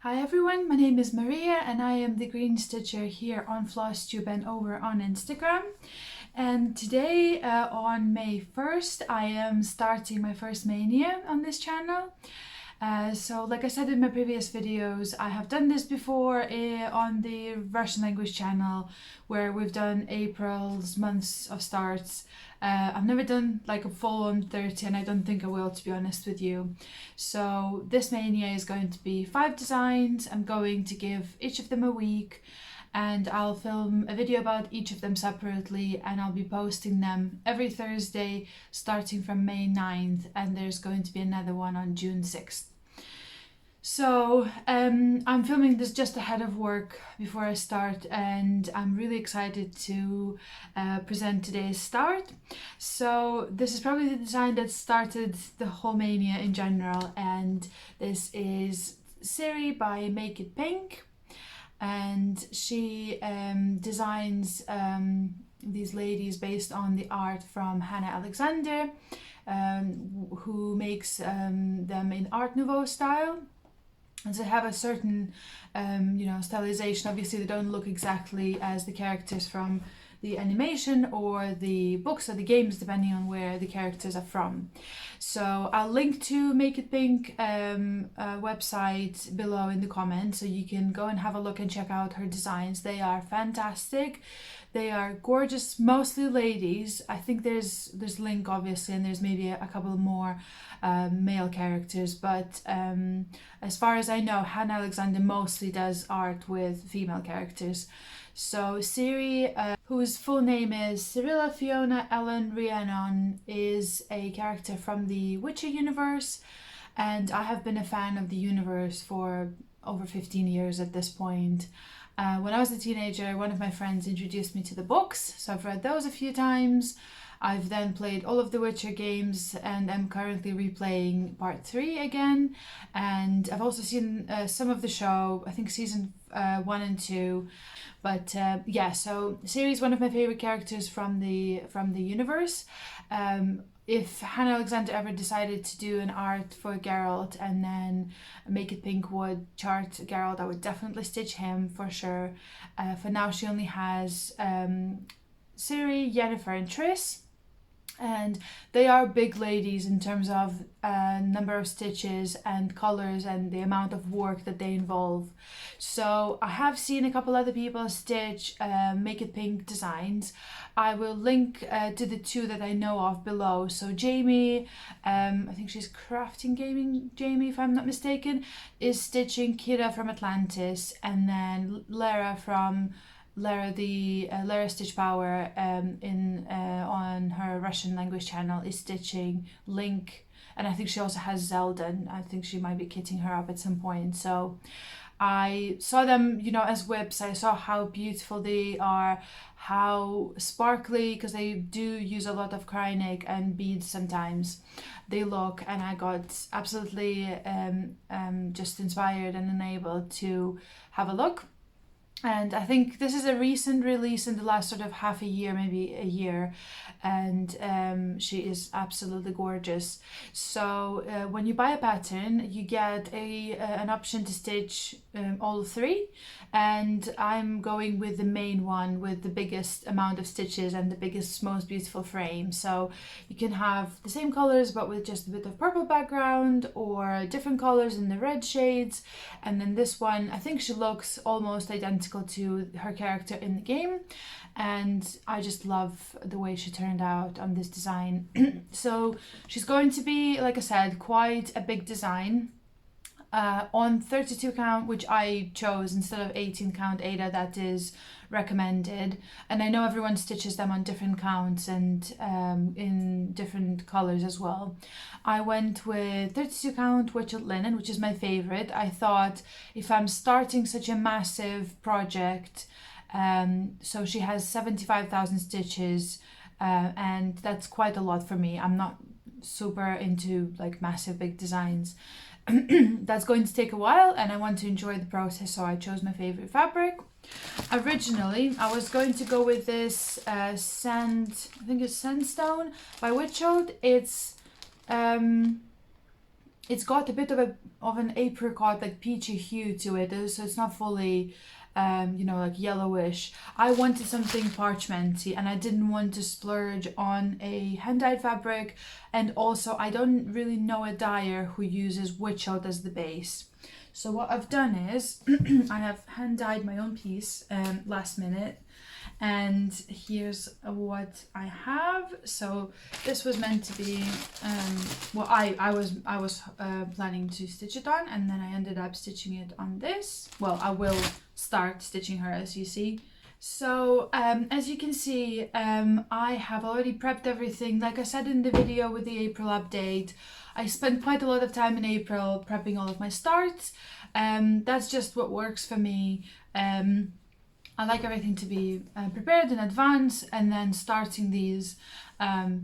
Hi everyone, my name is Maria and I am the Green Stitcher here on Flosstube and over on Instagram. And today on May 1st I am starting my first Maynia on this channel. So like I said in my previous videos, I have done this before on the Russian language channel where we've done April's months of starts. I've never done like a full-on 30 and I don't think I will, to be honest with you. So this Maynia is going to be 5 designs. I'm going to give each of them a week and I'll film a video about each of them separately and I'll be posting them every Thursday starting from May 9th, and there's going to be another one on June 6th. So I'm filming this just ahead of work before I start, and I'm really excited to present today's start. So this is probably the design that started the whole Maynia in general, and this is Ciri by Make It Pink. And she designs these ladies based on the art from Hannah Alexander, who makes them in Art Nouveau style. And they have a certain stylization. Obviously they don't look exactly as the characters from the animation or the books or the games, depending on where the characters are from. So I'll link to Make It Pink website below in the comments, so you can go and have a look and check out her designs. They are fantastic. They are gorgeous, mostly ladies. I think there's Link obviously, and there's maybe a couple more male characters, but as far as I know, Hannah Alexander mostly does art with female characters. So Ciri, whose full name is Cyrilla Fiona Ellen Rhiannon, is a character from the Witcher universe, and I have been a fan of the universe for over 15 years at this point. When I was a teenager, one of my friends introduced me to the books, so I've read those a few times. I've then played all of the Witcher games and I'm currently replaying part 3 again. And I've also seen some of the show, I think season 1 and 2. But yeah, so Ciri is one of my favorite characters from the universe. If Hannah Alexander ever decided to do an art for Geralt and then Make It Pink would chart Geralt, I would definitely stitch him for sure. For now she only has Ciri, Yennefer and Triss. And they are big ladies in terms of number of stitches and colors and the amount of work that they involve. So I have seen a couple other people stitch Make It Pink designs. I will link to the 2 that I know of below. So Jamie, I think she's Crafting Gaming Jamie if I'm not mistaken, is stitching Kida from Atlantis, and then Lara from Lara Stitch Power on her Russian language channel is stitching Link, and I think she also has Zelda, and I think she might be kitting her up at some point. So I saw them, as whips. I saw how beautiful they are, how sparkly, because they do use a lot of Kreinik and beads sometimes. They look, and I got absolutely just inspired and enabled to have a look. And I think this is a recent release in the last sort of half a year, maybe a year, and she is absolutely gorgeous. So when you buy a pattern, you get an option to stitch all 3, and I'm going with the main one with the biggest amount of stitches and the biggest, most beautiful frame. So you can have the same colors but with just a bit of purple background, or different colors in the red shades. And then this one, I think she looks almost identical to her character in the game, and I just love the way she turned out on this design. So she's going to be, like I said, quite a big design. On 32 count, which I chose instead of 18 count Ada, that is recommended, and I know everyone stitches them on different counts and in different colors as well. I went with 32 count Witchet Linen, which is my favorite. I thought if I'm starting such a massive project, so she has 75,000 stitches, and that's quite a lot for me. I'm not super into like massive big designs. That's going to take a while and I want to enjoy the process, so I chose my favorite fabric. Originally I was going to go with this I think it's Sandstone by Witchot. It's it's got a bit of an apricot, like peachy hue to it, so it's not fully you know, like yellowish. I wanted something parchmenty, and I didn't want to splurge on a hand-dyed fabric, and also I don't really know a dyer who uses witch out as the base. So what I've done is I have hand-dyed my own piece last minute, and here's what I have. So this was meant to be well, I was planning to stitch it on, and then I ended up stitching it on this. Well, I will start stitching her, as you see. So as you can see, I have already prepped everything. Like I said in the video with the April update, I spent quite a lot of time in April prepping all of my starts. That's just what works for me. I like everything to be prepared in advance, and then starting these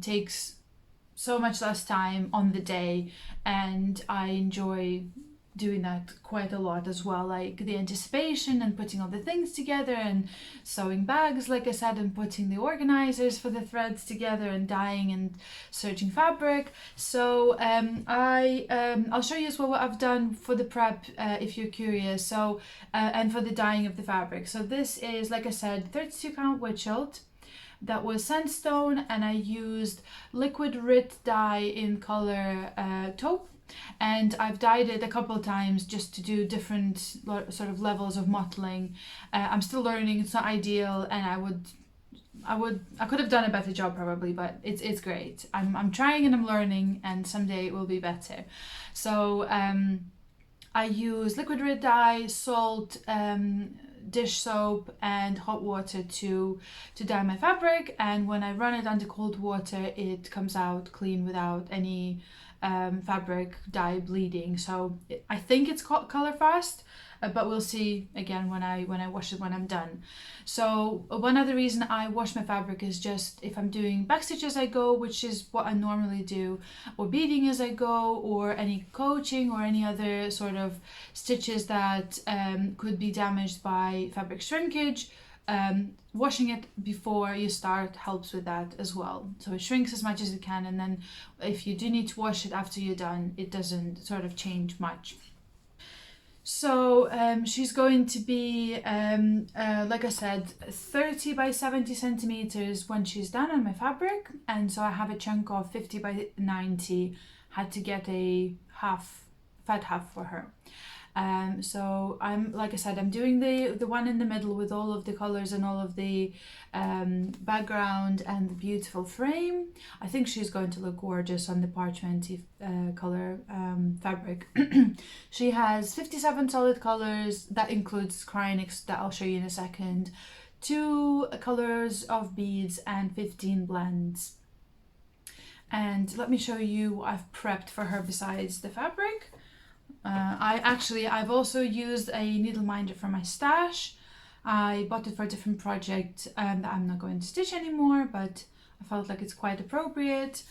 takes so much less time on the day, and I enjoy doing that quite a lot as well, like the anticipation and putting all the things together and sewing bags, like I said, and putting the organizers for the threads together and dyeing and searching fabric. So I'll show you as well what I've done for the prep if you're curious. So and for the dyeing of the fabric. So this is, like I said, 32 count witch hilt. That was sandstone, and I used liquid Rit dye in color taupe. And I've dyed it a couple of times just to do different sort of levels of mottling. I'm still learning, it's not ideal, and I could have done a better job probably, but it's great. I'm trying and I'm learning, and someday it will be better. So I use liquid red dye, salt, dish soap and hot water to dye my fabric, and when I run it under cold water it comes out clean without any fabric dye bleeding. So I think it's color fast, but we'll see again when I wash it when I'm done. So one other reason I wash my fabric is just if I'm doing backstitch as I go, which is what I normally do, or beading as I go, or any coaching or any other sort of stitches that could be damaged by fabric shrinkage. Washing it before you start helps with that as well, so it shrinks as much as it can, and then if you do need to wash it after you're done, it doesn't sort of change much. So she's going to be like I said, 30 by 70 centimeters when she's done on my fabric, and so I have a chunk of 50 by 90. Had to get a fat half for her. So I'm, like I said, I'm doing the one in the middle with all of the colors and all of the background and the beautiful frame. I think she's going to look gorgeous on the parchmenty color fabric. She has 57 solid colors. That includes cryonics that I'll show you in a second, 2 colors of beads and 15 blends. And let me show you what I've prepped for her besides the fabric. I've also used a needle minder from my stash. I bought it for a different project that I'm not going to stitch anymore, but I felt like it's quite appropriate.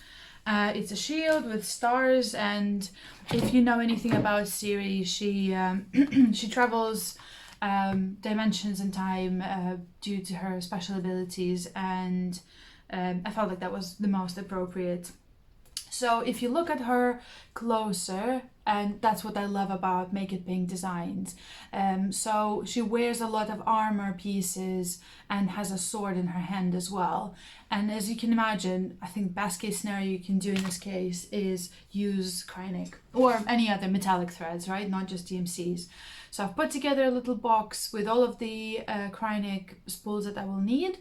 It's a shield with stars, and if you know anything about Ciri, she she travels dimensions and time due to her special abilities, and I felt like that was the most appropriate. So if you look at her closer, and that's what I love about Make It Pink designs. So she wears a lot of armor pieces and has a sword in her hand as well. And as you can imagine, I think best case scenario you can do in this case is use cryonic or any other metallic threads, right? Not just DMCs. So I've put together a little box with all of the cryonic spools that I will need.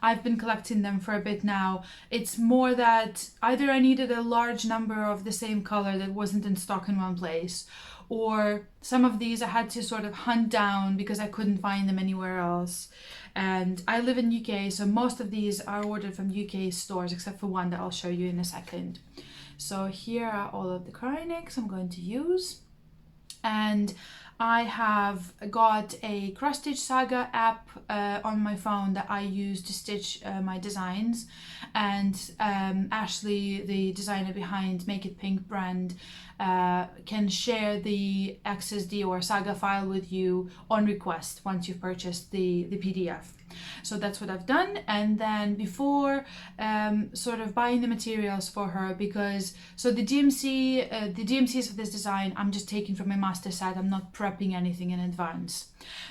I've been collecting them for a bit now. It's more that either I needed a large number of the same color that wasn't in stock in one place, or some of these I had to sort of hunt down because I couldn't find them anywhere else. And I live in UK, so most of these are ordered from UK stores, except for one that I'll show you in a second. So here are all of the cryonics I'm going to use. And I have got a Cross Stitch Saga app on my phone that I use to stitch my designs, and Ashley, the designer behind Make It Pink brand, can share the XSD or Saga file with you on request once you've purchased the PDF. So that's what I've done. And then before sort of buying the materials for her, because so the DMCs for this design I'm just taking from my master set. I'm not prepping anything in advance.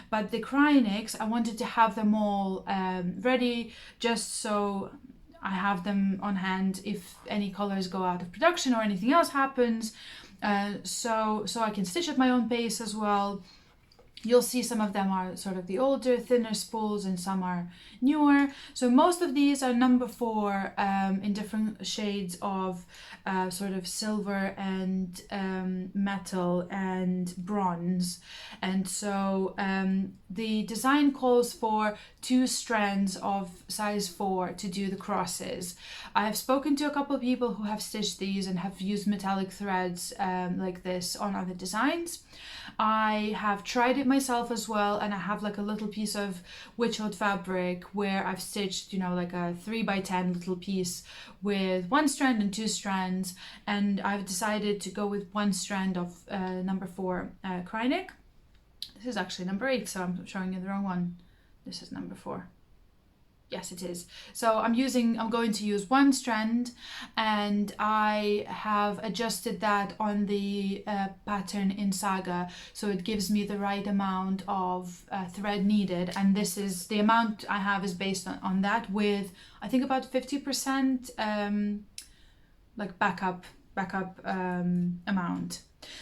But the Cryonics, I wanted to have them all ready, just so I have them on hand if any colors go out of production or anything else happens, so I can stitch at my own pace as well. You'll see some of them are sort of the older, thinner spools, and some are newer. So most of these are number 4 in different shades of sort of silver and metal and bronze. And so the design calls for 2 strands of size 4 to do the crosses. I have spoken to a couple of people who have stitched these and have used metallic threads like this on other designs. I have tried it myself as well, and I have like a little piece of witch hot fabric where I've stitched, you know, like a 3x10 little piece with 1 strand and 2 strands, and I've decided to go with 1 strand of number 4 Cryonic. This is actually number 8, so I'm showing you the wrong one. This is number 4. Yes, it is. So I'm going to use 1 strand, and I have adjusted that on the pattern in Saga, so it gives me the right amount of thread needed, and this is the amount I have is based on that, with I think about 50% like backup amount.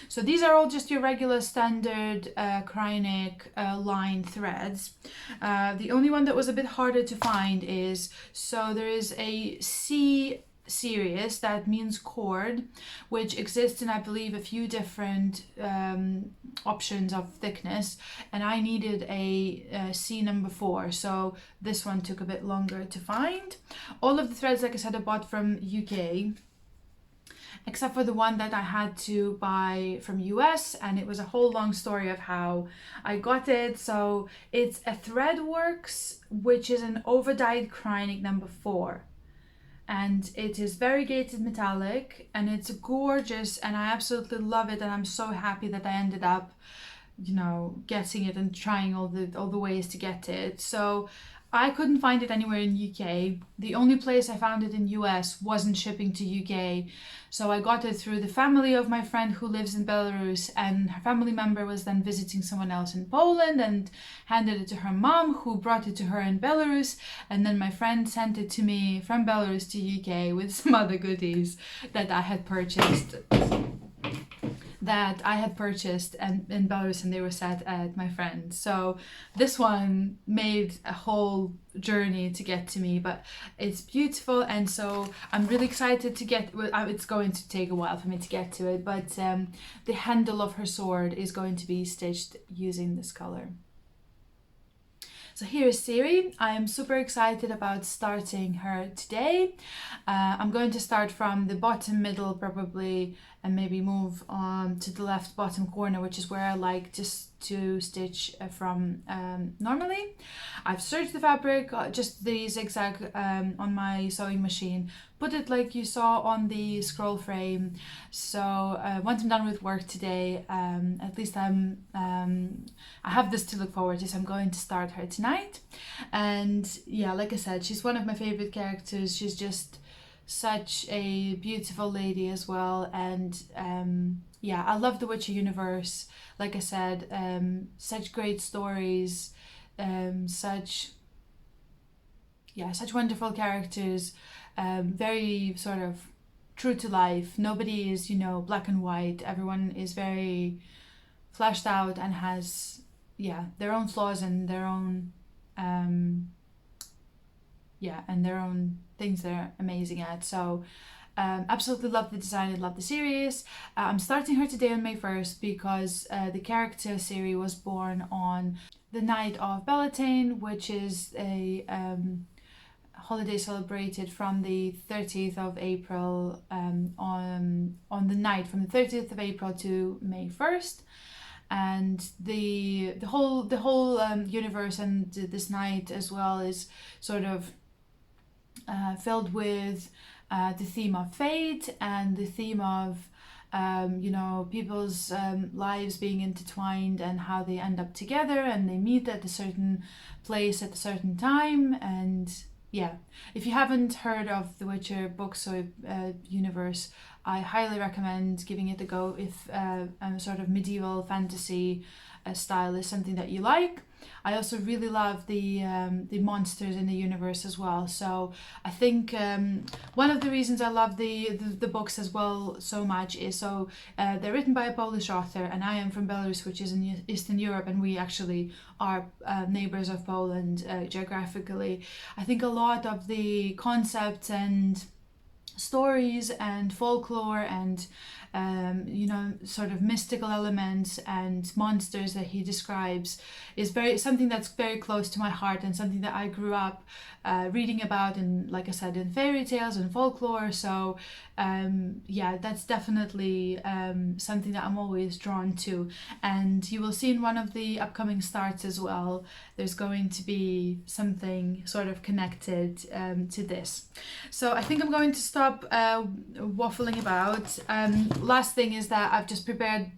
So these are all just your regular standard Cryonic line threads. The only one that was a bit harder to find is, so there is a C series, that means cord, which exists in I believe a few different options of thickness, and I needed a C number 4, so this one took a bit longer to find. All of the threads, like I said, I bought from UK, except for the one that I had to buy from US, and it was a whole long story of how I got it. So it's a Threadworks, which is an over-dyed Cryonic number 4, and it is variegated metallic, and it's gorgeous, and I absolutely love it, and I'm so happy that I ended up, you know, getting it and trying all the ways to get it. So I couldn't find it anywhere in UK. The only place I found it in US wasn't shipping to UK. So I got it through the family of my friend who lives in Belarus, and her family member was then visiting someone else in Poland and handed it to her mom, who brought it to her in Belarus, and then my friend sent it to me from Belarus to UK with some other goodies that I had purchased and in Belarus, and they were set at my friend's. So this one made a whole journey to get to me, but it's beautiful, and so I'm really excited to get, it's going to take a while for me to get to it, but the handle of her sword is going to be stitched using this color. So here is Ciri. I am super excited about starting her today. I'm going to start from the bottom middle probably, and maybe move on to the left bottom corner, which is where I like just to stitch from normally. I've serged the fabric, just the zigzag on my sewing machine, put it like you saw on the scroll frame. So once I'm done with work today, at least I have this to look forward to, so I'm going to start her tonight. And yeah, like I said, she's one of my favorite characters. She's just such a beautiful lady as well, and yeah, I love the Witcher universe. Like I said, such great stories, such wonderful characters, very sort of true to life. Nobody is, you know, black and white. Everyone is very fleshed out and has their own flaws and their own and their own things they're amazing at. So absolutely love the design and love the series. I'm starting her today on May 1st because the character Ciri was born on the night of Beltane, which is a holiday celebrated from the 30th of April on the night from the 30th of April to May 1st. and the whole universe and this night as well is sort of filled with the theme of fate and the theme of people's lives being intertwined and how they end up together and they meet at a certain place at a certain time. And yeah, if you haven't heard of the Witcher books or universe, I highly recommend giving it a go if a sort of medieval fantasy style is something that you like. I also really love the monsters in the universe as well. So I think one of the reasons I love the books as well so much is they're written by a Polish author, and I am from Belarus, which is in Eastern Europe, and we actually are neighbors of Poland geographically. I think a lot of the concepts and stories and folklore and sort of mystical elements and monsters that he describes is something that's very close to my heart and something that I grew up reading about, and like I said, in fairy tales and folklore. So that's definitely something that I'm always drawn to. And you will see in one of the upcoming starts as well, there's going to be something sort of connected to this. So I think I'm going to stop waffling about. Last thing is that I've just prepared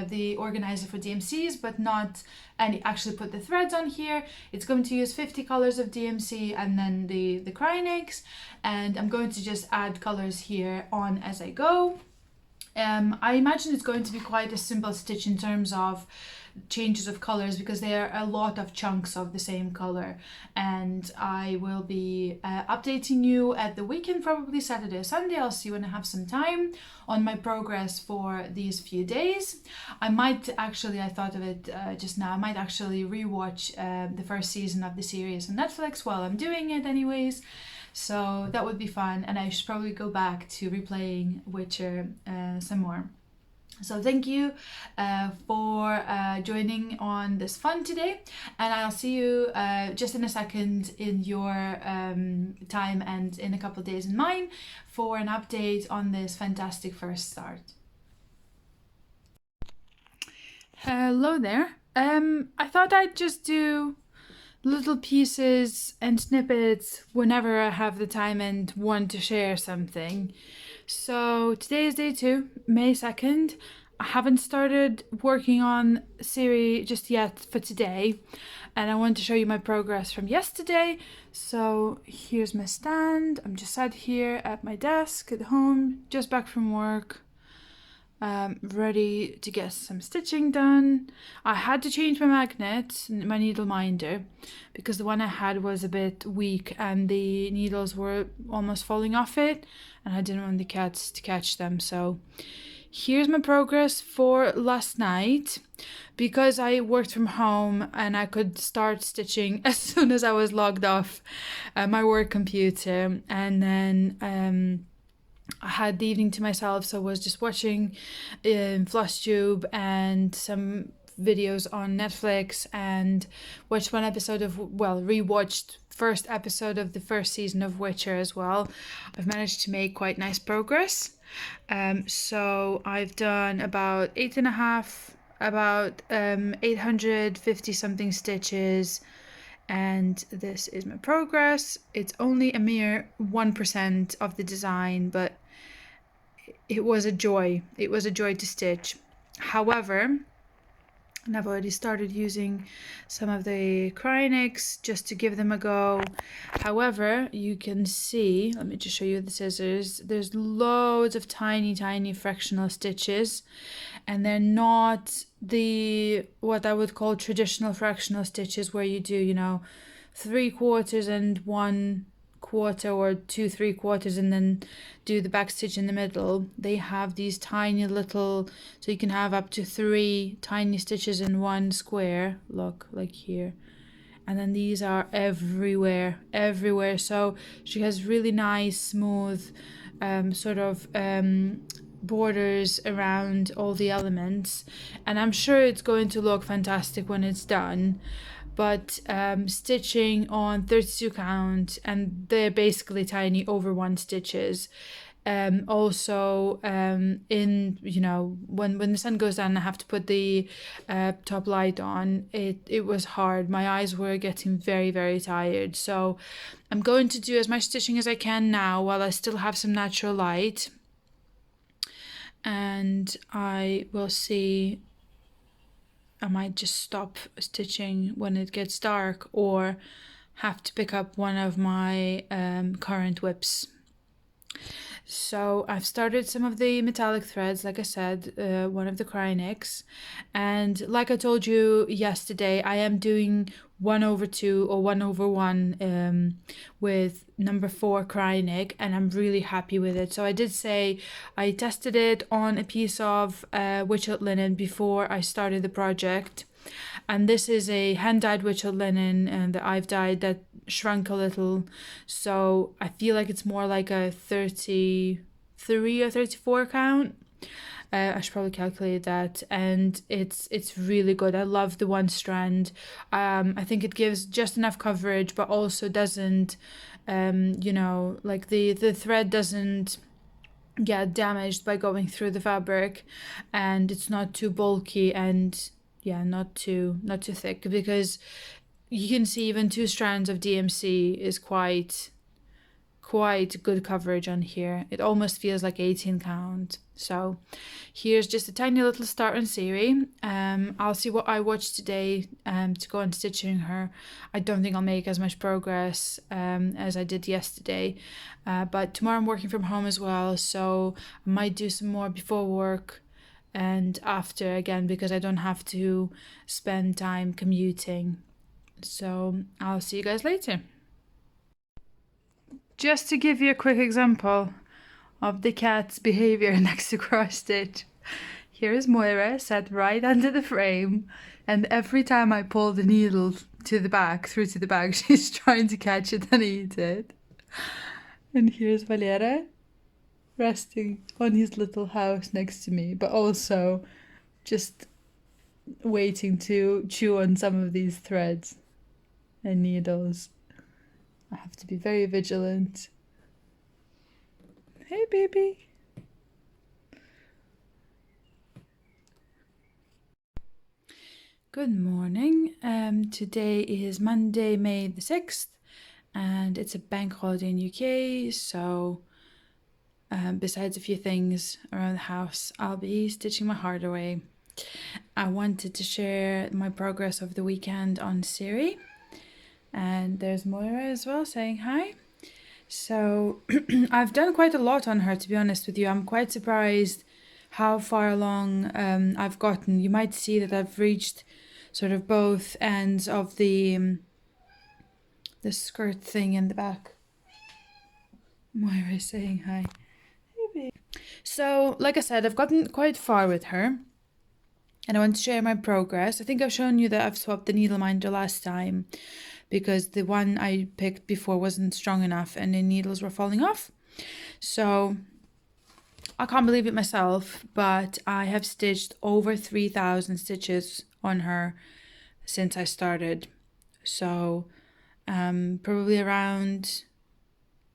the organizer for DMCs, but not actually put the threads on here. It's going to use 50 colors of DMC and then the Cryonics, and I'm going to just add colors here on as I go. I imagine it's going to be quite a simple stitch in terms of changes of colors, because there are a lot of chunks of the same color, and I will be updating you at the weekend, probably Saturday or Sunday. I'll see when I have some time on my progress for these few days. I thought of it just now, I might actually rewatch the first season of the series on Netflix while I'm doing it anyways. So that would be fun, and I should probably go back to replaying Witcher some more. So thank you for joining on this fun today, and I'll see you just in a second in your time and in a couple of days in mine for an update on this fantastic first start. Hello there. I thought I'd just do little pieces and snippets whenever I have the time and want to share something. So today is day 2, May 2nd. I haven't started working on Ciri just yet for today, and I want to show you my progress from yesterday. So here's my stand. I'm just sat here at my desk at home, just back from work. Ready to get some stitching done. I had to change my magnet, my needle minder, because the one I had was a bit weak and the needles were almost falling off it, and I didn't want the cats to catch them. So here's my progress for last night. Because I worked from home and I could start stitching as soon as I was logged off my work computer, and then I had the evening to myself, so I was just watching Flosstube and some videos on Netflix, and watched rewatched first episode of the first season of Witcher as well. I've managed to make quite nice progress. So I've done about 850 something stitches, and this is my progress. It's only a mere 1% of the design, but it was a joy. It was a joy to stitch. However, and I've already started using some of the Cryonics just to give them a go. However, you can see, let me just show you the scissors, there's loads of tiny fractional stitches, and they're not what I would call traditional fractional stitches where you do 3/4 and 1/4 or 2 3/4 and then do the back stitch in the middle. They have these tiny little, so you can have up to 3 tiny stitches in one square, look, like here, and then these are everywhere. So she has really nice smooth borders around all the elements, and I'm sure it's going to look fantastic when it's done. But stitching on 32 count, and they're basically tiny over 1 stitches, Also, in when the sun goes down, I have to put the top light on. It was hard. My eyes were getting very, very tired. So I'm going to do as much stitching as I can now while I still have some natural light. And I will see. I might just stop stitching when it gets dark, or have to pick up one of my current whips. So I've started some of the metallic threads, like I said, one of the Krynics. And like I told you yesterday, I am doing 1/2 or 1/1 with number 4 Krynic, and I'm really happy with it. So I did say I tested it on a piece of witchet linen before I started the project. And this is a hand-dyed witchet linen and that I've dyed that shrunk a little. So I feel like it's more like a 33 or 34 count. I should probably calculate that. And it's really good. I love the one strand. I think it gives just enough coverage, but also doesn't, like the thread doesn't get damaged by going through the fabric, and it's not too bulky, and yeah, not too thick, because you can see even 2 strands of DMC is quite good coverage on here. It almost feels like 18 count. So here's just a tiny little start on Ciri. I'll see what I watch today to go on stitching her. I don't think I'll make as much progress as I did yesterday, but tomorrow I'm working from home as well, so I might do some more before work and after again, because I don't have to spend time commuting. So I'll see you guys later. Just to give you a quick example of the cat's behavior next to cross stitch. Here is Moira sat right under the frame, and every time I pull the needle to the back, through to the back, she's trying to catch it and eat it. And here's Valera resting on his little house next to me, but also just waiting to chew on some of these threads and needles. I have to be very vigilant. Hey, baby. Good morning. Today is Monday, May the 6th, and it's a bank holiday in UK, so besides a few things around the house, I'll be stitching my heart away. I wanted to share my progress over the weekend on Ciri. And there's Moira as well saying hi. So I've done quite a lot on her, to be honest with you. I'm quite surprised how far along I've gotten. You might see that I've reached sort of both ends of the skirt thing in the back. Moira is saying hi. Hey, so like I said, I've gotten quite far with her, and I want to share my progress. I think I've shown you that I've swapped the needle minder last time, because the one I picked before wasn't strong enough and the needles were falling off. So I can't believe it myself, but I have stitched over 3,000 stitches on her since I started. So probably around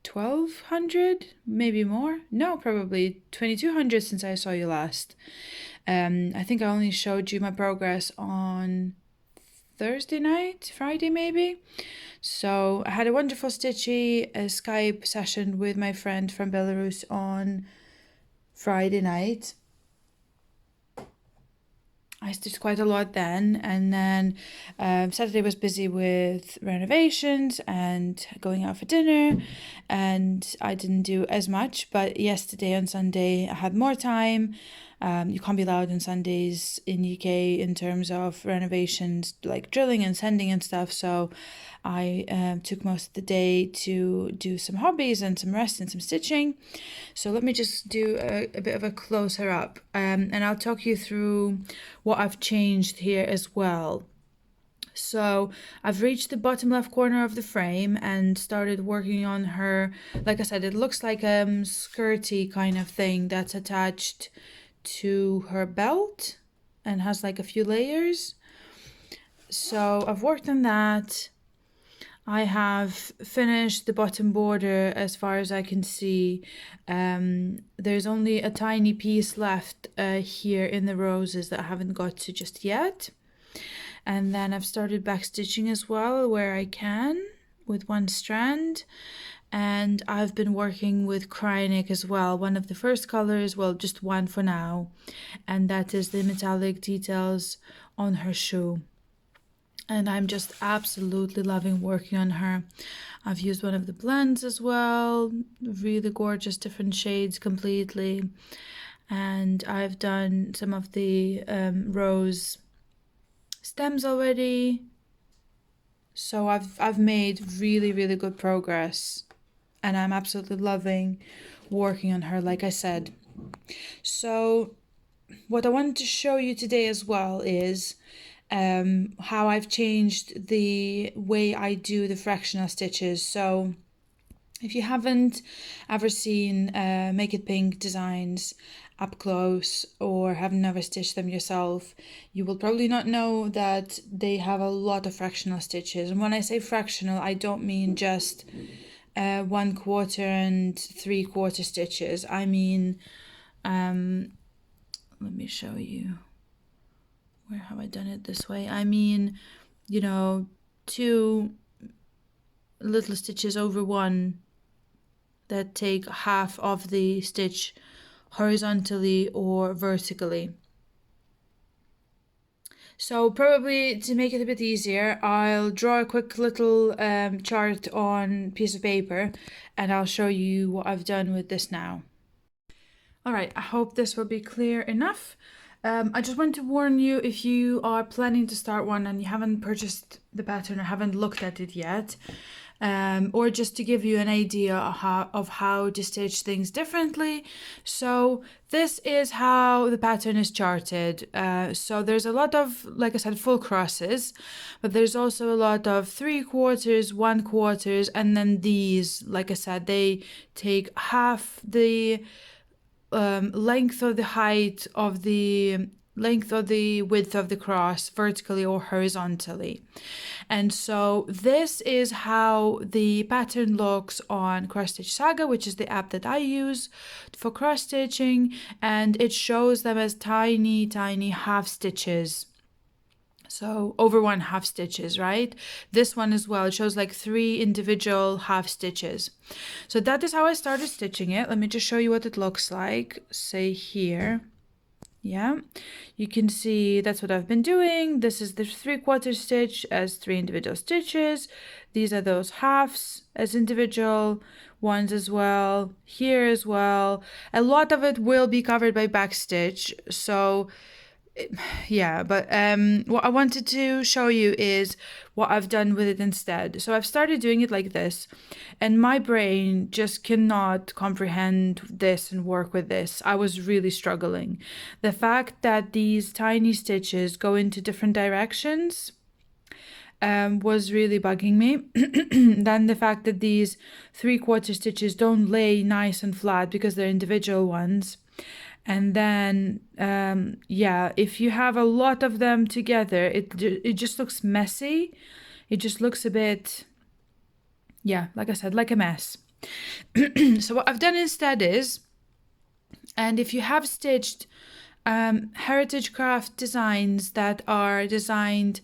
1,200, maybe more. No, probably 2,200 since I saw you last. I think I only showed you my progress on Thursday night, Friday maybe. So I had a wonderful stitchy Skype session with my friend from Belarus on Friday night. I stitched quite a lot then, and then Saturday was busy with renovations and going out for dinner, and I didn't do as much. But yesterday and Sunday I had more time. You can't be allowed on Sundays in UK in terms of renovations, like drilling and sanding and stuff, so I took most of the day to do some hobbies and some rest and some stitching. So let me just do a bit of a closer up, and I'll talk you through what I've changed here as well. So I've reached the bottom left corner of the frame and started working on her. Like I said, it looks like a skirty kind of thing that's attached to her belt and has like a few layers. So I've worked on that. I have finished the bottom border as far as I can see. There's only a tiny piece left here in the roses that I haven't got to just yet. And then I've started backstitching as well where I can with one strand. And I've been working with Cryonic as well, one of the first colors, well, just one for now, and that is the metallic details on her shoe. And I'm just absolutely loving working on her. I've used one of the blends as well, really gorgeous, different shades completely. And I've done some of the rose stems already. So I've made really, really good progress. And I'm absolutely loving working on her, like I said. So what I wanted to show you today as well is how I've changed the way I do the fractional stitches. So if you haven't ever seen Make It Pink designs up close or have never stitched them yourself, you will probably not know that they have a lot of fractional stitches. And when I say fractional, I don't mean just 1/4 and 3/4 stitches. I mean, let me show you. Where have I done it this way? I mean, you know, 2 little stitches over one that take half of the stitch horizontally or vertically. So probably to make it a bit easier, I'll draw a quick little chart on piece of paper and I'll show you what I've done with this now. All right, I hope this will be clear enough. I just want to warn you, if you are planning to start one and you haven't purchased the pattern or haven't looked at it yet, or just to give you an idea of how to stitch things differently. So this is how the pattern is charted. So there's a lot of, like I said, full crosses, but there's also a lot of 3/4, 1/4, and then these, like I said, they take half the length of the height of the length of the width of the cross vertically or horizontally. And so this is how the pattern looks on Cross Stitch Saga, which is the app that I use for cross stitching, and it shows them as tiny half stitches. So over 1/2 stitches, right? This one as well, it shows like 3 individual half stitches. So that is how I started stitching it. Let me just show you what it looks like. Say here. Yeah, you can see that's what I've been doing. This is the 3/4 stitch as 3 individual stitches. These are those halves as individual ones as well. Here as well. A lot of it will be covered by back stitch. So yeah, but what I wanted to show you is what I've done with it instead. So I've started doing it like this, and my brain just cannot comprehend this and work with this. I was really struggling. The fact that these tiny stitches go into different directions was really bugging me. Then the fact that these 3/4 stitches don't lay nice and flat because they're individual ones. And then, yeah, if you have a lot of them together, it just looks messy. It just looks a bit, yeah, like I said, like a mess. So what I've done instead is, and if you have stitched heritage craft designs that are designed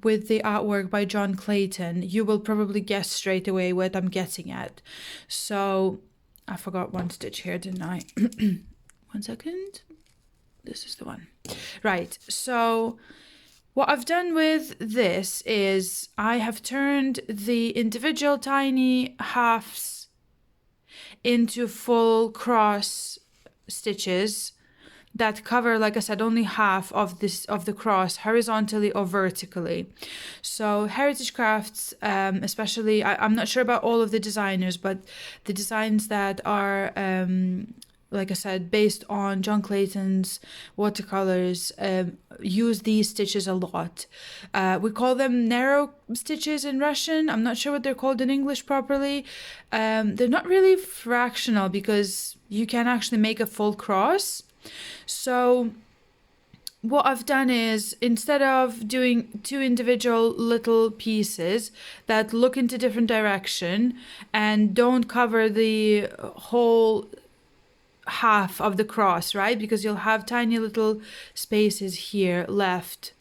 with the artwork by John Clayton, you will probably guess straight away what I'm getting at. So I forgot one stitch here, didn't I? 1 second. This is the one. Right. So what I've done with this is I have turned the individual tiny halves into full cross stitches that cover, like I said, only half of the cross horizontally or vertically. So Heritage Crafts, especially, I'm not sure about all of the designers, but the designs that are like I said, based on John Clayton's watercolors, use these stitches a lot. We call them narrow stitches in Russian. I'm not sure what they're called in English properly. They're not really fractional because you can actually make a full cross. So what I've done is, instead of doing two individual little pieces that look into different direction and don't cover the whole half of the cross, right? Because you'll have tiny little spaces here left,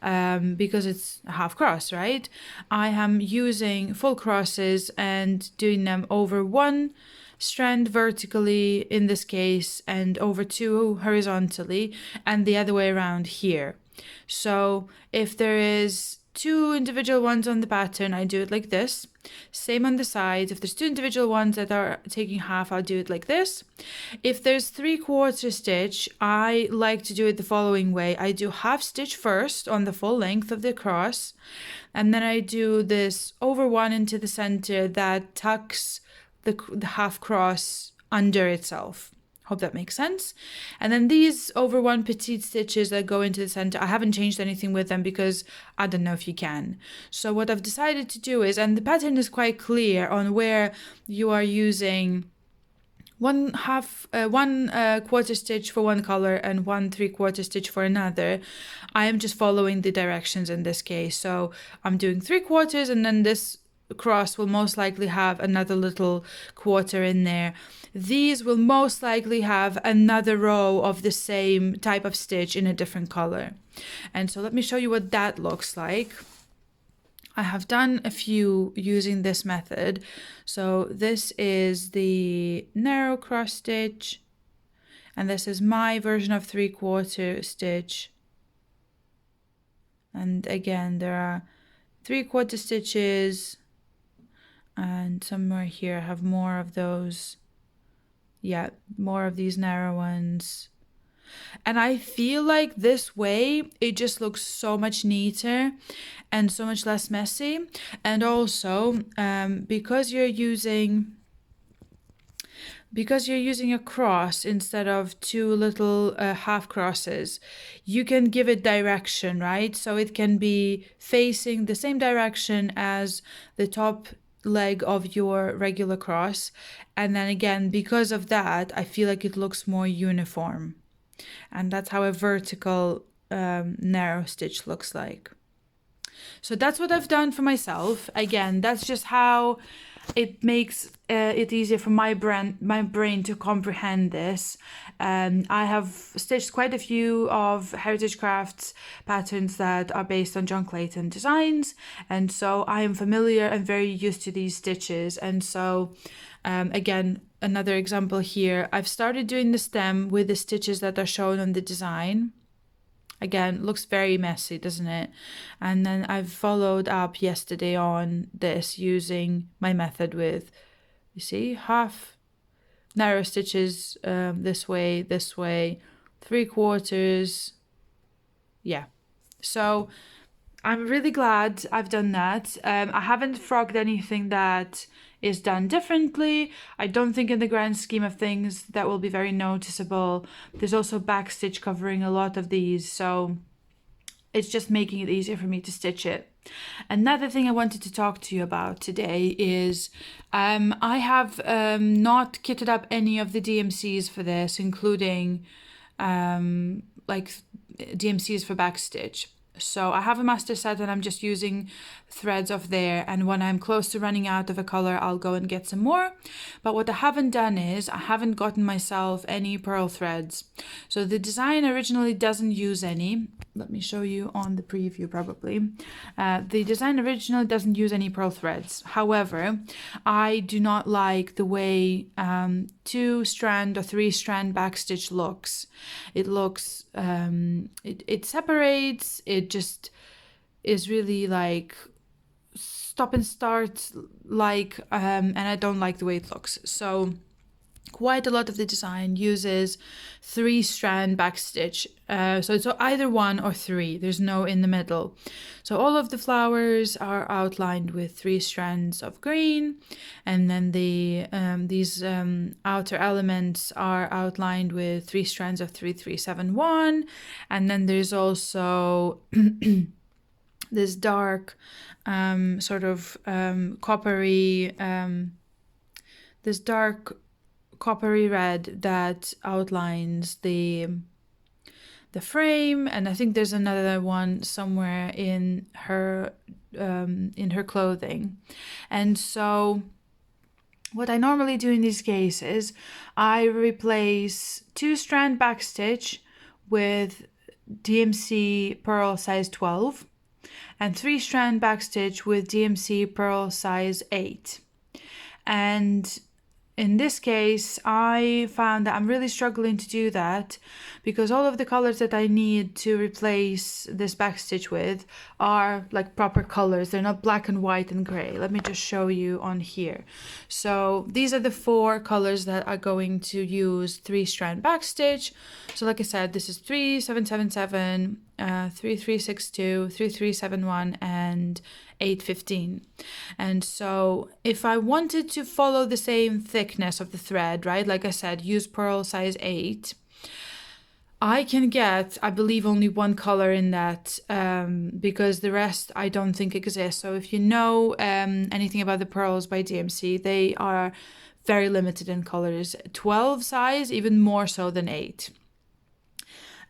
because it's a half cross, right? I am using full crosses and doing them over one strand vertically in this case and over two horizontally, and the other way around here. So if there is two individual ones on the pattern, I do it like this. Same on the sides. If there's two individual ones that are taking half, I'll do it like this. If there's 3/4 stitch, I like to do it the following way. I do half stitch first on the full length of the cross, and then I do this over one into the center that tucks the half cross under itself. Hope that makes sense. And then these over one petite stitches that go into the center, I haven't changed anything with them because I don't know if you can. So what I've decided to do is, and the pattern is quite clear on where you are using one quarter stitch for one color and 1 3/4 stitch for another. I am just following the directions in this case. So I'm doing 3/4, and then this cross will most likely have another little quarter in there. These will most likely have another row of the same type of stitch in a different color. And so let me show you what that looks like. I have done a few using this method. So this is the narrow cross stitch, and this is my version of 3/4 stitch. And again, there are 3/4 stitches, and somewhere here I have more of those. Yeah, more of these narrow ones. And I feel like this way it just looks so much neater and so much less messy. And also, because you're using a cross instead of two little half crosses, you can give it direction, right? So it can be facing the same direction as the top leg of your regular cross. And then again, because of that, I feel like it looks more uniform. And that's how a vertical narrow stitch looks like. So that's what I've done for myself. Again, that's just how it makes it easier for my brain to comprehend this. I have stitched quite a few of Heritage Crafts patterns that are based on John Clayton designs, and so I am familiar and very used to these stitches. And so again, another example here, I've started doing the stem with the stitches that are shown on the design. Again, looks very messy, doesn't it? And then I've followed up yesterday on this using my method with, you see, half narrow stitches this way, 3/4. Yeah. So I'm really glad I've done that. I haven't frogged anything that is done differently. I don't think in the grand scheme of things that will be very noticeable. There's also back stitch covering a lot of these, so it's just making it easier for me to stitch it. Another thing I wanted to talk to you about today is I have not kitted up any of the DMCs for this, including like DMCs for backstitch. So I have a master set and I'm just using threads off there, and when I'm close to running out of a color I'll go and get some more. But what I haven't done is I haven't gotten myself any pearl threads. So the design originally doesn't use any. Let me show you on the preview probably. The design originally doesn't use any pearl threads. However, I do not like the way 2-strand or 3-strand backstitch looks. It looks, it separates, it just is really like stop and start like, and I don't like the way it looks. So quite a lot of the design uses 3-strand backstitch. So it's either 1 or 3. There's no in the middle. So all of the flowers are outlined with 3 strands of green, and then these outer elements are outlined with 3 strands of 3371, and then there's also this dark sort of coppery, this dark coppery red that outlines the the frame, and I think there's another one somewhere in her clothing. And so what I normally do in these cases, I replace 2-strand backstitch with DMC pearl size 12 and 3-strand backstitch with DMC pearl size 8. And in this case, I found that I'm really struggling to do that because all of the colors that I need to replace this backstitch with are like proper colors. They're not black and white and gray. Let me just show you on here. So these are the 4 colors that are going to use 3-strand backstitch. So like I said, this is 3777, 3362, 3371, and 815. And so if I wanted to follow the same thickness of the thread, right, like I said, use pearl size 8, I can get, I believe, only one color in that because the rest I don't think exists. So if you know anything about the pearls by DMC, they are very limited in colors. 12 size, even more so than 8.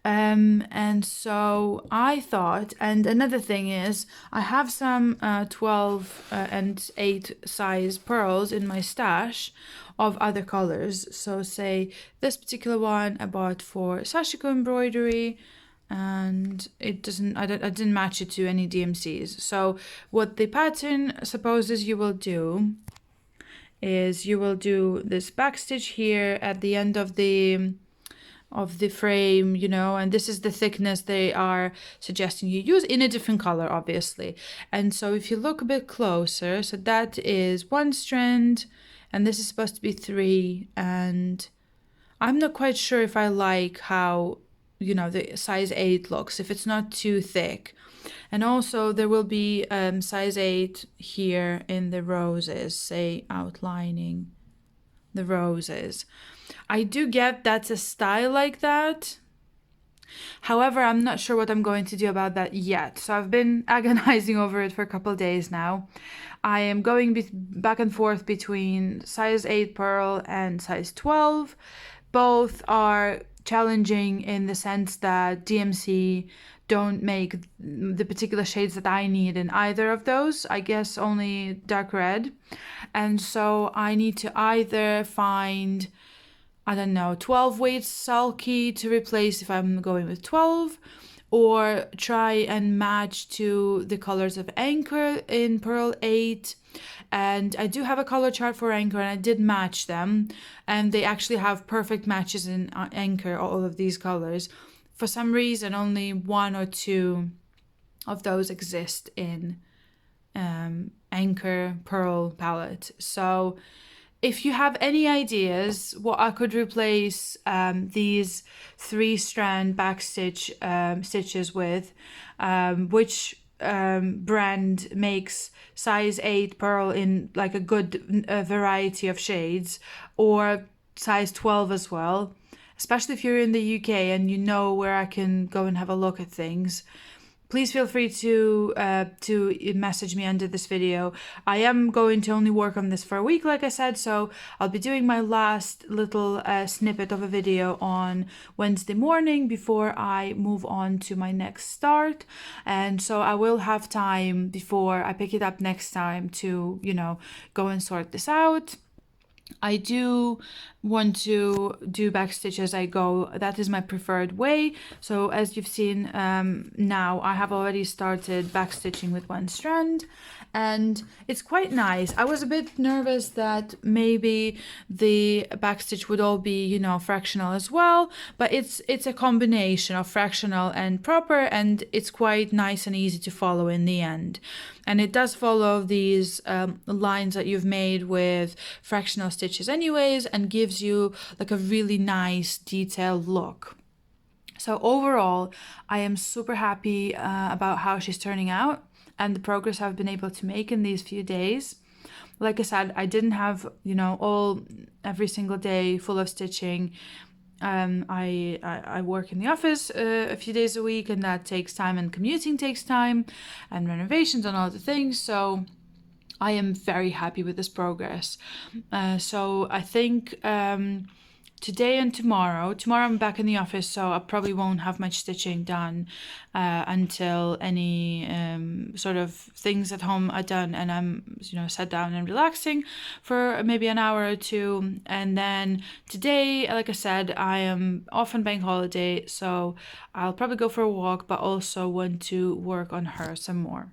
And so I thought, and another thing is, I have some 12 and 8 size pearls in my stash of other colors. So say this particular one I bought for sashiko embroidery, and it doesn't, I didn't match it to any DMCs. So what the pattern supposes you will do is you will do this backstitch here at the end of the frame, you know, and this is the thickness they are suggesting you use in a different color, obviously. And so if you look a bit closer, so that is 1 strand, and this is supposed to be 3, and I'm not quite sure if I like how, you know, the size 8 looks, if it's not too thick. And also there will be size 8 here in the roses, say outlining the roses. I do get that's a style like that. However, I'm not sure what I'm going to do about that yet. So I've been agonizing over it for a couple of days now. I am going back and forth between size 8 pearl and size 12. Both are challenging in the sense that DMC don't make the particular shades that I need in either of those. I guess only dark red. And so I need to either find, I don't know, 12 weight sulky to replace if I'm going with 12, or try and match to the colors of Anchor in Pearl 8. And I do have a color chart for Anchor, and I did match them, and they actually have perfect matches in Anchor, all of these colors. For some reason, only 1 or 2 of those exist in Anchor Pearl palette. So if you have any ideas what I could replace these 3-strand backstitch stitches with, which brand makes size 8 pearl in like a good variety of shades, or size 12 as well, especially if you're in the UK and you know where I can go and have a look at things, please feel free to message me under this video. I am going to only work on this for a week, like I said, so I'll be doing my last little snippet of a video on Wednesday morning before I move on to my next start. And so I will have time before I pick it up next time to, you know, go and sort this out. I do want to do backstitch as I go. That is my preferred way. So as you've seen now, I have already started backstitching with 1 strand, and it's quite nice. I was a bit nervous that maybe the backstitch would all be, you know, fractional as well, but it's a combination of fractional and proper, and it's quite nice and easy to follow in the end. And it does follow these lines that you've made with fractional stitches anyways, and gives you like a really nice detailed look. So overall, I am super happy about how she's turning out and the progress I've been able to make in these few days. Like I said, I didn't have, you know, every single day full of stitching. I work in the office a few days a week, and that takes time, and commuting takes time, and renovations and all the things. So I am very happy with this progress. So I think today and tomorrow. Tomorrow I'm back in the office, so I probably won't have much stitching done until any sort of things at home are done, and I'm sat down and relaxing for maybe an hour or two. And then today, like I said, I am off on bank holiday, so I'll probably go for a walk, but also want to work on her some more.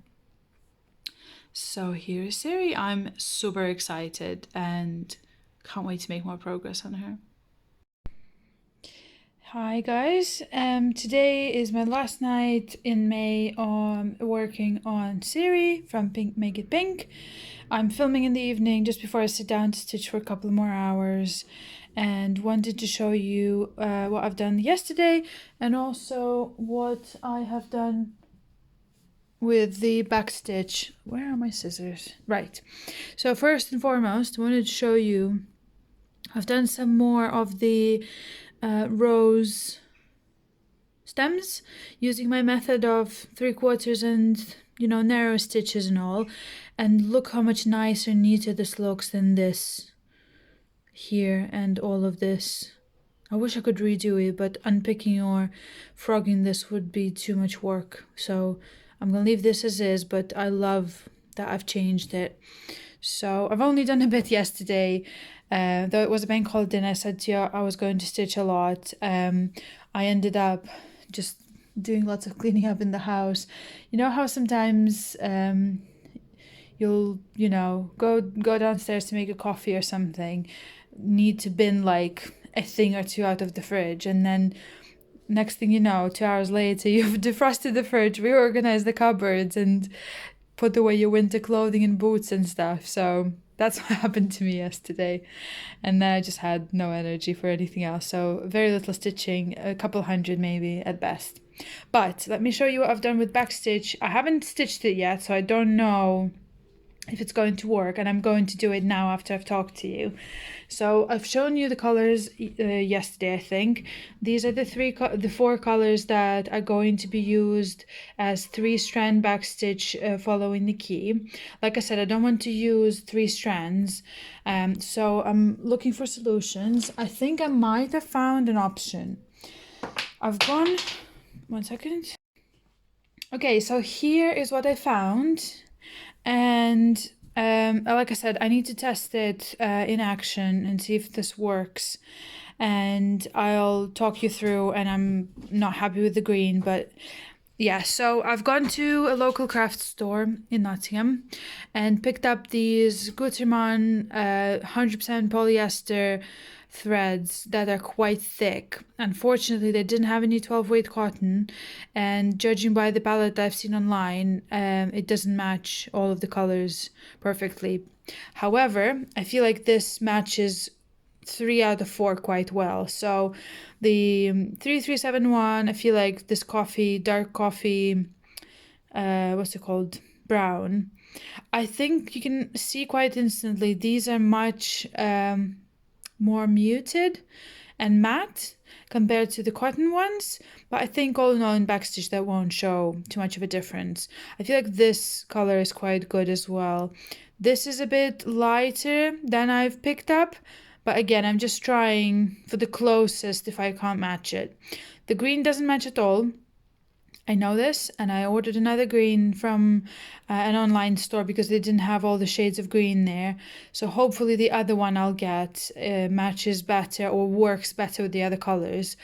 So here's Ciri. I'm super excited and can't wait to make more progress on her. Hi guys, today is my last night in May working on Ciri from Pink Make It Pink. I'm filming in the evening just before I sit down to stitch for a couple more hours, and wanted to show you what I've done yesterday and also what I have done with the back stitch. Where are my scissors? Right, so first and foremost I wanted to show you I've done some more of the rose stems using my method of 3/4 and narrow stitches and all, and look how much nicer and neater this looks than this here and all of this. I wish I could redo it, but unpicking or frogging this would be too much work, so I'm gonna leave this as is, but I love that I've changed it. So I've only done a bit yesterday, though it was a bank holiday and I said to you I was going to stitch a lot. I ended up just doing lots of cleaning up in the house. You know how sometimes you'll go downstairs to make a coffee or something, need to bin like a thing or two out of the fridge, and then next thing you know, 2 hours later you've defrosted the fridge, reorganized the cupboards, and put away your winter clothing and boots and stuff. So that's what happened to me yesterday, and then I just had no energy for anything else, so very little stitching, a couple hundred maybe at best. But let me show you what I've done with backstitch. I haven't stitched it yet, so I don't know if it's going to work, and I'm going to do it now after I've talked to you. So I've shown you the colors yesterday, I think. These are the four colors that are going to be used as 3-strand backstitch following the key. Like I said, I don't want to use 3 strands, so I'm looking for solutions. I think I might have found an option. I've gone, 1 second. Okay, so here is what I found. And like I said, I need to test it in action and see if this works. And I'll talk you through, and I'm not happy with the green, but yeah. So I've gone to a local craft store in Nottingham and picked up these Gutermann 100% polyester threads that are quite thick. Unfortunately, they didn't have any 12-weight cotton, and judging by the palette I've seen online, it doesn't match all of the colors perfectly. However, I feel like this matches 3 out of 4 quite well. So the 3371, I feel like this dark coffee, what's it called, brown, I think you can see quite instantly these are much more muted and matte compared to the cotton ones, but I think all in all in backstitch that won't show too much of a difference. I feel like this color is quite good as well. This is a bit lighter than I've picked up, but again, I'm just trying for the closest if I can't match it. The green doesn't match at all. I know this, and I ordered another green from an online store because they didn't have all the shades of green there. So hopefully the other one I'll get matches better or works better with the other colors.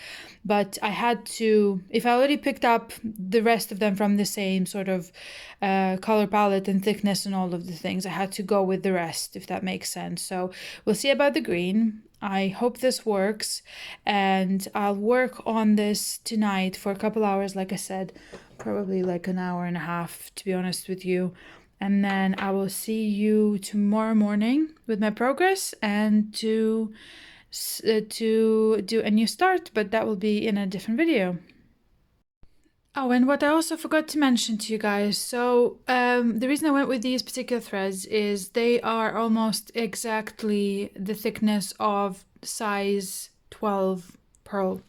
But I had to, if I already picked up the rest of them from the same sort of color palette and thickness and all of the things, I had to go with the rest, if that makes sense. So we'll see about the green. I hope this works, and I'll work on this tonight for a couple hours, like I said, probably like an hour and a half, to be honest with you. And then I will see you tomorrow morning with my progress and to do a new start, but that will be in a different video. Oh, and what I also forgot to mention to you guys, so the reason I went with these particular threads is they are almost exactly the thickness of size 12 pearl.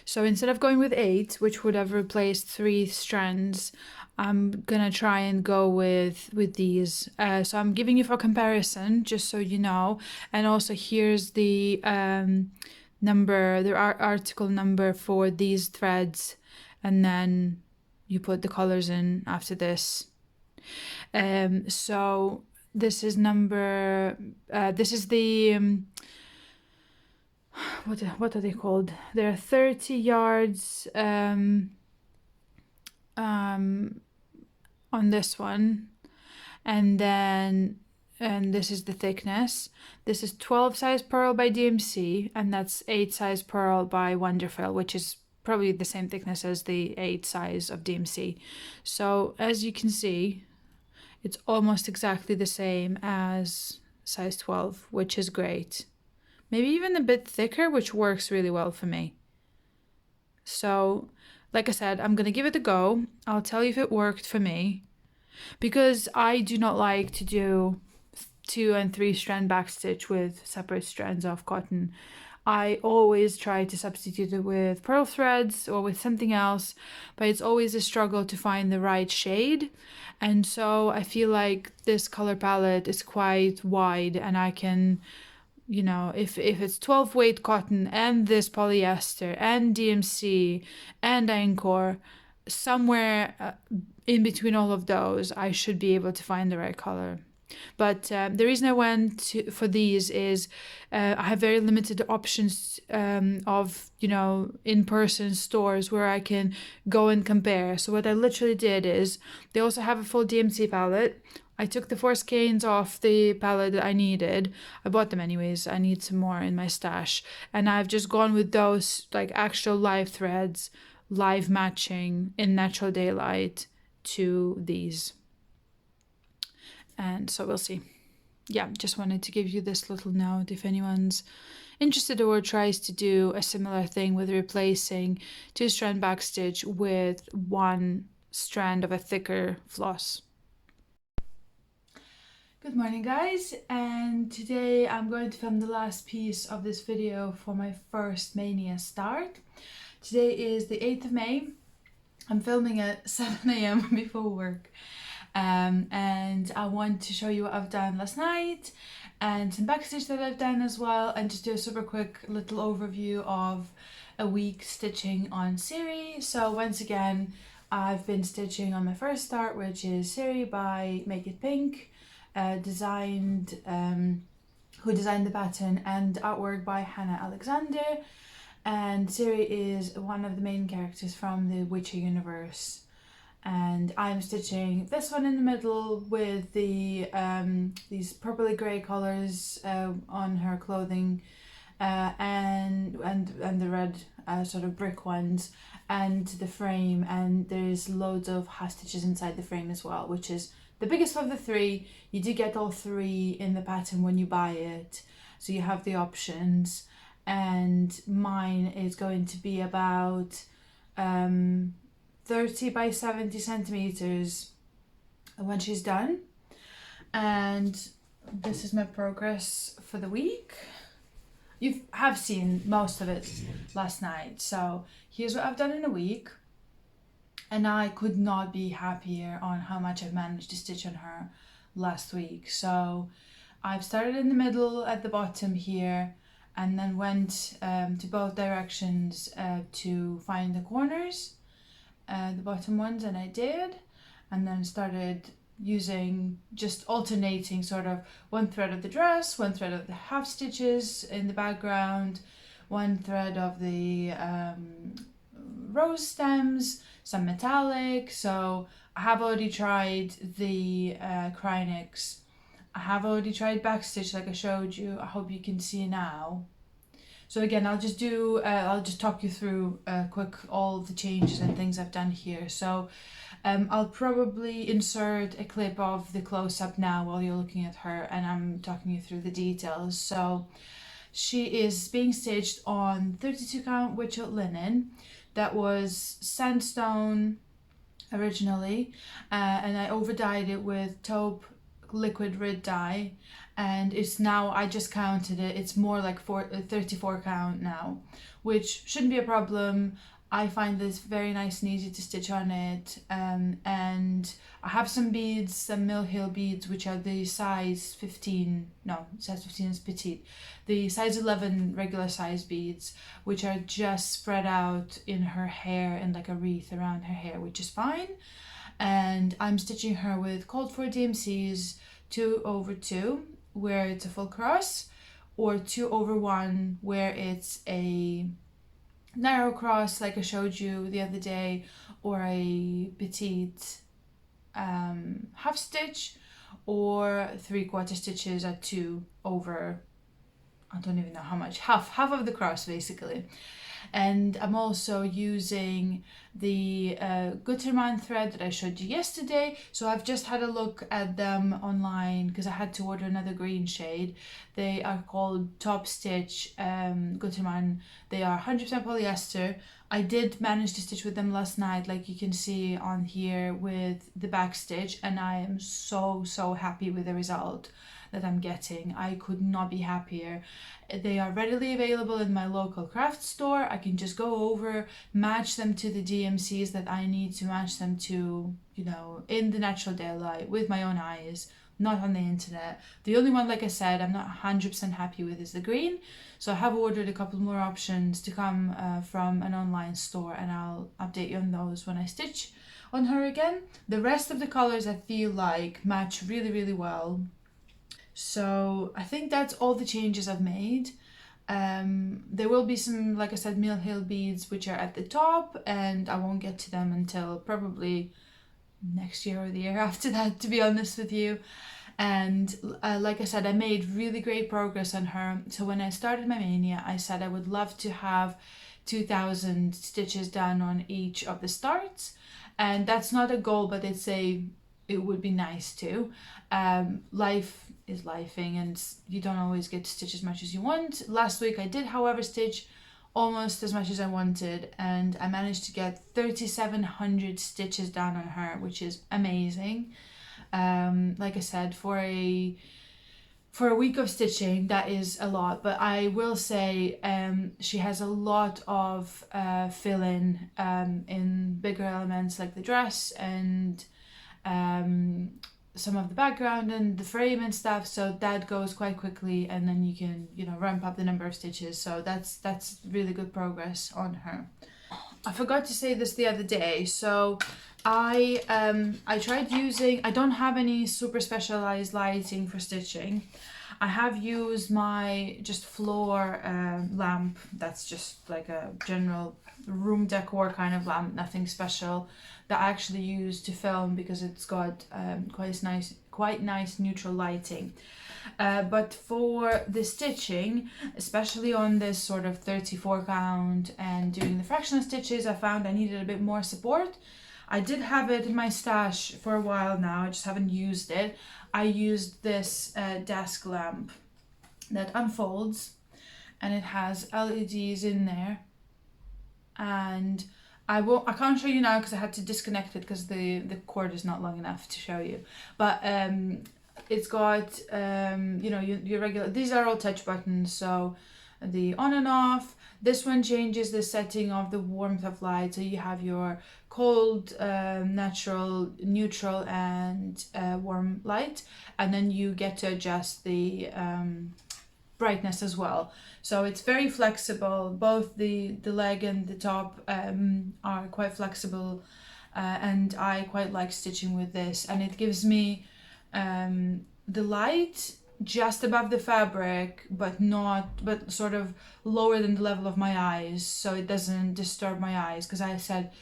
So instead of going with 8, which would have replaced 3 strands, I'm gonna try and go with these. So I'm giving you for comparison, just so you know. And also here's the there are article number for these threads, and then you put the colors in after this. So this is number, this is the, what are they called? They're 30 yards on this one, and this is the thickness. This is 12 size pearl by DMC, and that's 8 size pearl by Wonderful, which is probably the same thickness as the 8 size of DMC. So as you can see, it's almost exactly the same as size 12, which is great. Maybe even a bit thicker, which works really well for me. So, like I said, I'm going to give it a go. I'll tell you if it worked for me, because I do not like to do 2 and 3 strand backstitch with separate strands of cotton. I always try to substitute it with pearl threads or with something else, but it's always a struggle to find the right shade. And so I feel like this color palette is quite wide, and I can, you know, if it's 12 weight cotton and this polyester and DMC and Encore, somewhere in between all of those, I should be able to find the right color. But the reason I went for these is I have very limited options of, you know, in-person stores where I can go and compare. So what I literally did is, they also have a full DMC palette. I took the 4 skeins off the palette that I needed. I bought them anyways. I need some more in my stash. And I've just gone with those like actual live threads, live matching in natural daylight to these. And so we'll see. Yeah, just wanted to give you this little note if anyone's interested or tries to do a similar thing with replacing 2 strand backstitch with 1 strand of a thicker floss. Good morning guys, and today I'm going to film the last piece of this video for my first Maynia start. Today is the 8th of May. I'm filming at 7 a.m. before work. And I want to show you what I've done last night and some backstitch that I've done as well, and just do a super quick little overview of a week stitching on Ciri. So once again, I've been stitching on my first start, which is Ciri by Make It Pink, who designed the pattern, and artwork by Hannah Alexander. And Ciri is one of the main characters from the Witcher universe. And I'm stitching this one in the middle with the these purpley grey colours on her clothing, and the red sort of brick ones, and the frame, and there's loads of half stitches inside the frame as well, which is the biggest of the 3. You do get all 3 in the pattern when you buy it, so you have the options. And mine is going to be about 30 by 70 centimeters when she's done. And this is my progress for the week. You have seen most of it last night, so here's what I've done in a week. And I could not be happier on how much I've managed to stitch on her last week. So I've started in the middle at the bottom here, and then went to both directions to find the corners, the bottom ones, and I did. And then started using, just alternating sort of 1 thread of the dress, 1 thread of the half stitches in the background, 1 thread of the rose stems, some metallic. So I have already tried the Krynics. I have already tried backstitch like I showed you. I hope you can see now. So again, I'll just talk you through quick all the changes and things I've done here. So I'll probably insert a clip of the close-up now while you're looking at her, and I'm talking you through the details. So she is being stitched on 32 count Witcher linen. That was sandstone originally, and I over-dyed it with taupe liquid red dye, and it's now, I just counted it, it's more like 34 count now, which shouldn't be a problem. I find this very nice and easy to stitch on it, and I have some beads, some Mill Hill beads, which are the size 15, no, size 15 is petite, the size 11 regular size beads, which are just spread out in her hair in like a wreath around her hair, which is fine. And I'm stitching her with Cold 4 DMCs 2/2, where it's a full cross, or 2/1, where it's a narrow cross like I showed you the other day, or a petite half stitch, or 3/4 stitches at 2/, I don't even know how much, half of the cross basically. And I'm also using the Gutermann thread that I showed you yesterday. So I've just had a look at them online because I had to order another green shade. They are called Top Stitch Gutermann. They are 100% polyester. I did manage to stitch with them last night, like you can see on here with the back stitch, and I am so happy with the result that I'm getting. I could not be happier. They are readily available in my local craft store. I can just go over, match them to the DMCs that I need to match them to, you know, in the natural daylight with my own eyes, not on the internet. The only one, like I said, I'm not 100% happy with is the green. So I have ordered a couple more options to come from an online store, and I'll update you on those when I stitch on her again. The rest of the colors I feel like match really well. So I think that's all the changes I've made. There will be some, like I said, Mill Hill beads which are at the top, and I won't get to them until probably next year or the year after that, to be honest with you. And like I said, I made really great progress on her. So when I started my Maynia, I said I would love to have 2,000 stitches done on each of the starts, and that's not a goal, but it would be nice to. Life is lifing, and you don't always get to stitch as much as you want. Last week I did, however, stitch almost as much as I wanted, and I managed to get 3,700 stitches done on her, which is amazing. Like I said, for a week of stitching, that is a lot, but I will say she has a lot of fill-in in bigger elements like the dress and some of the background and the frame and stuff, so that goes quite quickly, and then you can, you know, ramp up the number of stitches. So that's really good progress on her. I forgot to say this the other day, so I tried using, I don't have any super specialized lighting for stitching. I have used my just floor lamp, that's just like a general room decor kind of lamp, nothing special, that I actually use to film because it's got quite nice neutral lighting. But for the stitching, especially on this sort of 34 count and doing the fractional stitches, I found I needed a bit more support. I did have it in my stash for a while now, I just haven't used it. I used this desk lamp that unfolds, and it has LEDs in there, and I can't show you now because I had to disconnect it because the cord is not long enough to show you. But it's got you know, your regular, these are all touch buttons, so the on and off. This one changes the setting of the warmth of light, so you have your cold, natural, neutral, and warm light, and then you get to adjust the brightness as well. So it's very flexible. Both the leg and the top are quite flexible, and I quite like stitching with this, and it gives me the light just above the fabric, but sort of lower than the level of my eyes, so it doesn't disturb my eyes, because I said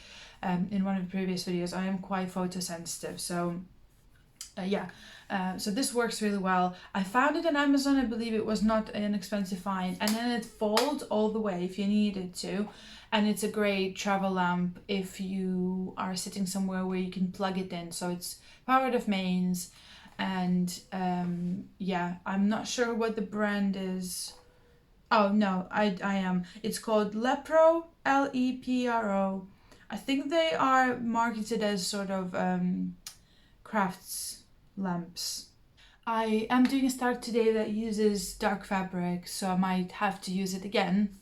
in one of the previous videos I am quite photosensitive. So so this works really well. I found it on Amazon, I believe it was not an expensive find, and then it folds all the way if you need it to, and it's a great travel lamp if you are sitting somewhere where you can plug it in. So it's powered of mains, and yeah, I'm not sure what the brand is. Oh no, I am. It's called Lepro, Lepro. I think they are marketed as sort of crafts lamps. I am doing a start today that uses dark fabric, so I might have to use it again.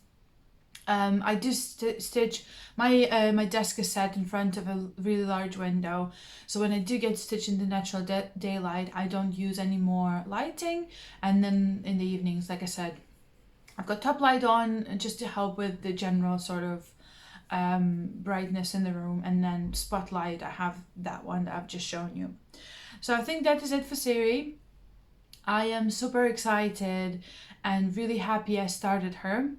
I do stitch. My desk is set in front of a really large window, so when I do get to stitch in the natural daylight, I don't use any more lighting. And then in the evenings, like I said, I've got top light on just to help with the general sort of brightness in the room, and then spotlight, I have that one that I've just shown you. So I think that is it for Ciri. I am super excited and really happy I started her.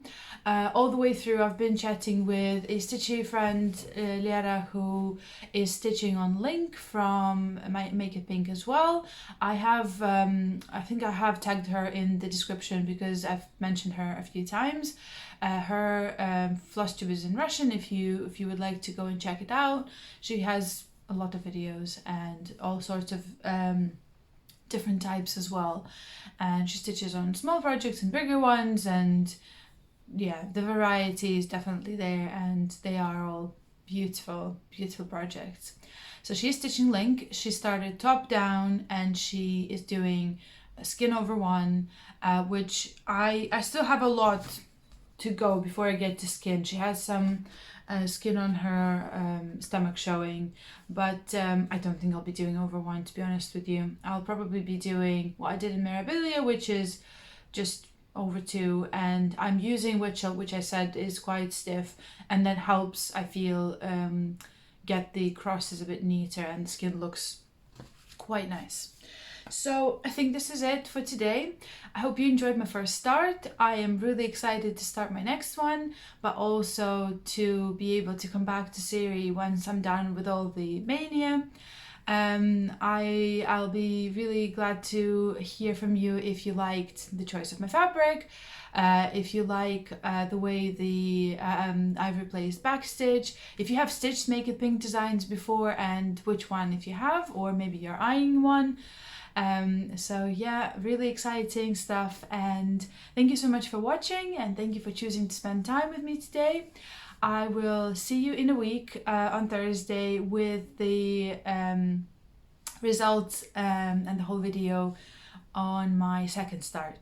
All the way through, I've been chatting with a stitchy friend, Lera, who is stitching on Link from Make It Pink as well. I have, I think I have tagged her in the description because I've mentioned her a few times. Her Flosstube is in Russian if you would like to go and check it out. She has a lot of videos and all sorts of different types as well, and she stitches on small projects and bigger ones, and yeah, the variety is definitely there, and they are all beautiful projects. So she's stitching Link. She started top down and she is doing a skin over one, which I still have a lot to go before I get to skin. She has some skin on her stomach showing, but I don't think I'll be doing over one, to be honest with you. I'll probably be doing what I did in Mirabilia, which is just over two, and I'm using Witchel, which I said is quite stiff, and that helps, I feel, get the crosses a bit neater and the skin looks quite nice. So I think this is it for today. I hope you enjoyed my first start. I am really excited to start my next one, but also to be able to come back to Ciri once I'm done with all the Maynia. I'll be really glad to hear from you if you liked the choice of my fabric, if you like the way I've replaced backstitch, if you have stitched Make It Pink designs before and which one if you have, or maybe you're eyeing one. So yeah, really exciting stuff, and thank you so much for watching, and thank you for choosing to spend time with me today. I will see you in a week on Thursday with the results and the whole video on my second start.